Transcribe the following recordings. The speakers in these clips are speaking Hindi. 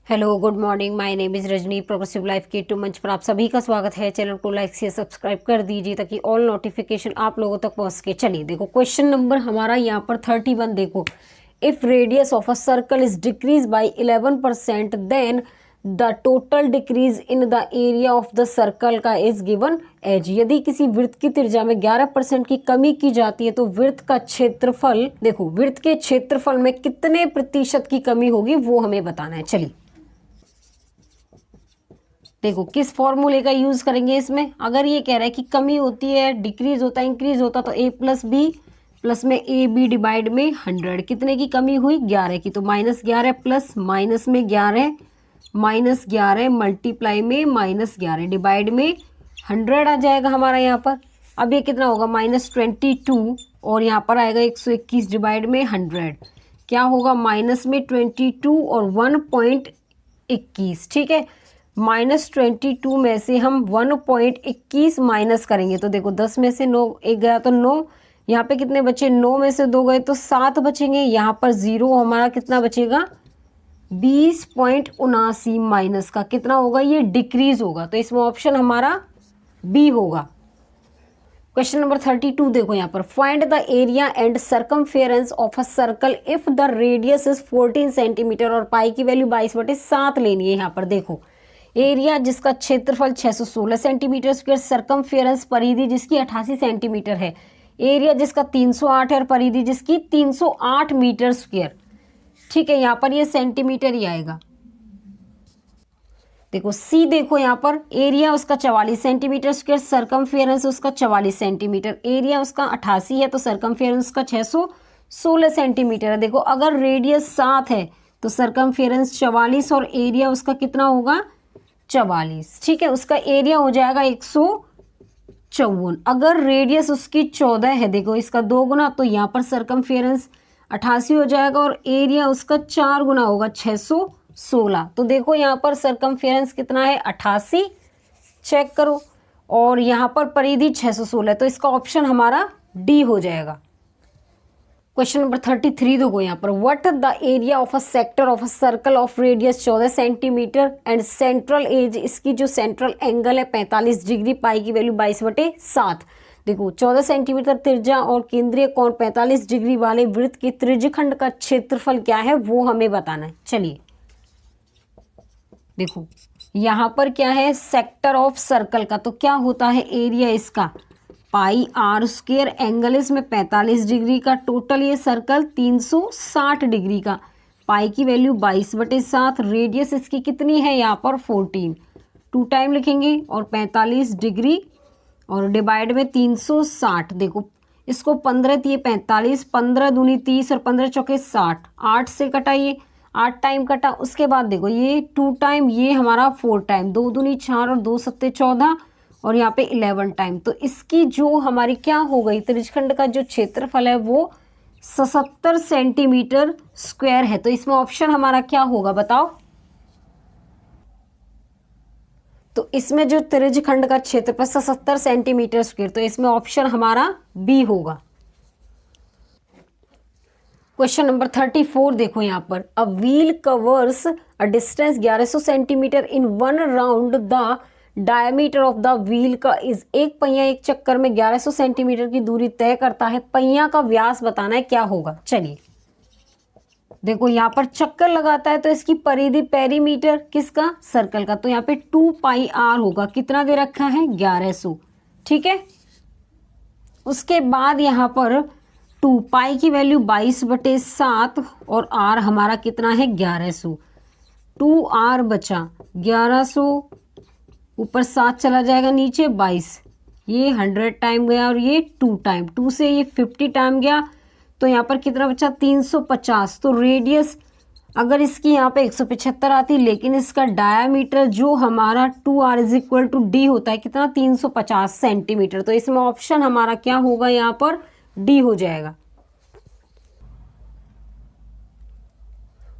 Hello good morning, my name is Rajni. Progressive life के टू मंच पर आप सभी का स्वागत है। चैनल को लाइक से सब्सक्राइब कर दीजिए ताकि ऑल नोटिफिकेशन आप लोगों तक पहुंच के। चलिए देखो क्वेश्चन नंबर हमारा यहाँ पर 31। देखो, if radius of a circle is decrease by 11% then the total decrease in the area of the circle का इज गिवन एज। यदि किसी वृत्त की त्रिज्या में 11% की कमी की जाती है तो वृत्त का क्षेत्रफल, देखो वृत्त के क्षेत्रफल में कितने प्रतिशत की कमी होगी वो हमें बताना है। चलिए देखो किस फॉर्मूले का यूज करेंगे इसमें। अगर ये कह रहा है कि कमी होती है, डिक्रीज होता है, इंक्रीज होता, तो a प्लस बी प्लस में ए बी डिवाइड में 100। कितने की कमी हुई? 11 की। तो -11 प्लस माइनस में 11 -11 मल्टीप्लाई में -11 डिवाइड में 100 आ जाएगा हमारा यहाँ पर। अब ये कितना होगा? -22 और यहाँ पर आएगा 121 डिवाइड में 100। क्या होगा? माइनस में 22 और 1.21। ठीक है, -22 में से हम 1.21 माइनस करेंगे तो देखो 10 में से 9 एक गया तो 9, यहाँ पे कितने बचे? 9 में से 2 गए तो 7 बचेंगे। यहाँ पर 0 हमारा कितना बचेगा? 20.79 माइनस का कितना होगा? ये डिक्रीज होगा। तो इसमें ऑप्शन हमारा बी होगा। क्वेश्चन नंबर 32 देखो यहाँ पर, find the area and circumference of a circle if the radius is 14 centimetre और पाई की वैल्यू 22/7 लेनी है। यहाँ पर देखो एरिया जिसका क्षेत्रफल 616 सेंटीमीटर स्क्वायर, सर्कमफेरेंस परिधि जिसकी 88 सेंटीमीटर है, एरिया जिसका 308 है और परिधि जिसकी 308 मीटर स्क्वायर। ठीक है, यहाँ पर ये सेंटीमीटर ही आएगा। देखो सी, देखो यहाँ पर एरिया उसका 44 सेंटीमीटर स्क्वायर, सर्कमफेरेंस उसका 44 सेंटीमीटर, एरिया उसका 88 है तो सर्कमफेरेंस उसका 616 सेंटीमीटर है। देखो अगर रेडियस 7 है तो सर्कमफेरेंस 44 और एरिया उसका कितना होगा? 44। ठीक है, उसका एरिया हो जाएगा 154। अगर रेडियस उसकी 14 है, देखो इसका 2 गुना, तो यहाँ पर सर्कमफेरेंस 88 हो जाएगा और एरिया उसका 4 गुना होगा 616। तो देखो यहाँ पर सर्कमफेरेंस कितना है? 88। चेक करो। और यहाँ पर परिधि 616, तो इसका ऑप्शन हमारा डी हो जाएगा। क्वेश्चन नंबर 33 देखो यहाँ पर, what the area of a sector of a circle of radius 14 centimetre and central एज, इसकी जो सेंट्रल एंगल है 45 डिग्री, पाई की वैल्यू 22/7। देखो 14 सेंटीमीटर त्रिज्या और केंद्रीय कोण 45 डिग्री वाले वृत्त के त्रिज्यखंड का क्षेत्रफल क्या है वो हमें बताना है। चलिए देखो यहाँ पर क्या है? सेक्टर ऑफ सर्कल का, तो क्या होता है एरिया इसका? पाई आर स्क्वायर, एंगल इसमें 45 डिग्री का, टोटल ये सर्कल 360 डिग्री का, पाई की वैल्यू 22/7, रेडियस इसकी कितनी है? यहाँ पर 14, 2 टाइम लिखेंगे और 45 डिग्री और डिवाइड में 360। देखो इसको 15 दिए 45, 15 दूनी 30 और 15 चौके 60, 8 से कटाइए, 8 टाइम कटा। उसके बाद देखो ये 2 टाइम, ये हमारा 4 टाइम, 2 दूनी 4 और 2 सत्ते 14 और यहाँ पे 11 टाइम। तो इसकी जो हमारी क्या हो गई? त्रिज्यखंड का जो क्षेत्रफल है वो 77 सेंटीमीटर स्क्वायर है। तो इसमें ऑप्शन हमारा क्या होगा बताओ? तो इसमें जो त्रिज्यखंड का क्षेत्रफल 77 सेंटीमीटर स्क्वायर, तो इसमें ऑप्शन हमारा बी होगा। क्वेश्चन नंबर 34 देखो यहाँ पर, a wheel covers a distance 1100 centimetre in 1 round, the diameter of the wheel का इज, एक पहिया एक चक्कर में 1100 सेंटीमीटर की दूरी तय करता है, पहिया का व्यास बताना है, क्या होगा? चलिए देखो यहाँ पर चक्कर लगाता है तो इसकी परिधि, पेरीमीटर किसका? सर्कल का, तो यहाँ पे 2πr होगा। कितना दे रखा है? 1100। ठीक है, उसके बाद यहाँ पर 2 पाई की वैल्यू 22/7 और r हमारा कितना है? 1100। 2r बचा 1100, ऊपर 7 चला जाएगा, नीचे 22, ये 100 टाइम गया और ये 2 टाइम, 2 से ये 50 टाइम गया, तो यहाँ पर कितना बचा? 350। तो रेडियस अगर इसकी यहाँ पे 175 आती, लेकिन इसका डायामीटर जो हमारा 2r = d होता है कितना? 350 सेंटीमीटर। तो इसमें ऑप्शन हमारा क्या होगा? यहाँ पर डी हो जाएगा।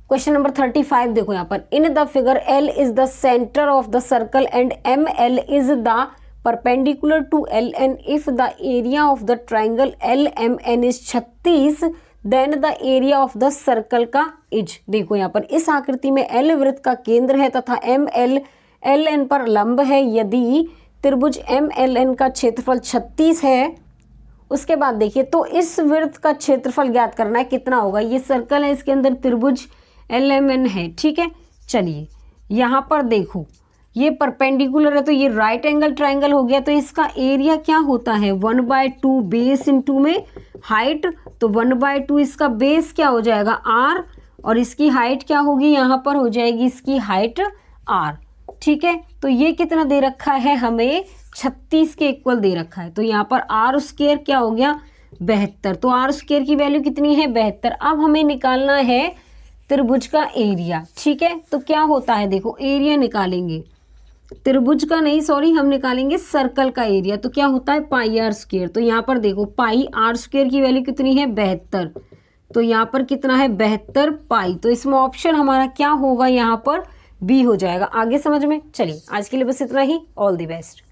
क्वेश्चन नंबर 35 देखो यहाँ पर, in the figure L is the centre of the circle and ML is the perpendicular to LN if the area of the triangle LMN is 36, then the area of the circle का इज। देखो यहाँ पर इस आकृति में एल वृत्त का केंद्र है तथा एम एल एल एन पर लंब है। यदि त्रिभुज एम एल एन का क्षेत्रफल 36 है, उसके बाद देखिए तो इस वृत्त का क्षेत्रफल ज्ञात करना है कितना होगा। ये सर्कल है, इसके अंदर त्रिभुज एल एम एन है, ठीक है। चलिए यहाँ पर देखो ये परपेंडिकुलर है तो ये राइट एंगल ट्राइंगल हो गया, तो इसका एरिया क्या होता है 1/2 बेस इंटू में हाइट, तो 1/2 इसका बेस क्या हो जाएगा r, और इसकी हाइट क्या होगी, यहाँ पर हो जाएगी इसकी हाइट r, ठीक है। तो ये कितना दे रखा है हमें 36 के इक्वल दे रखा है, तो यहाँ पर r स्क्वायर क्या हो गया 72, तो r स्क्वायर की वैल्यू कितनी है 72। अब हमें निकालना है त्रिभुज का एरिया, ठीक है। तो क्या होता है देखो एरिया निकालेंगे, त्रिभुज का नहीं सॉरी, हम निकालेंगे सर्कल का एरिया, तो क्या होता है पाई आर स्क्वायर। तो यहाँ पर देखो पाई आर स्क्वायर की वैल्यू कितनी है 72, तो यहाँ पर कितना है 72 पाई, तो इसमें ऑप्शन हमारा क्या होगा यहाँ पर बी हो जाएगा। आगे समझ में, चलिए आज के लिए बस इतना ही। All the best.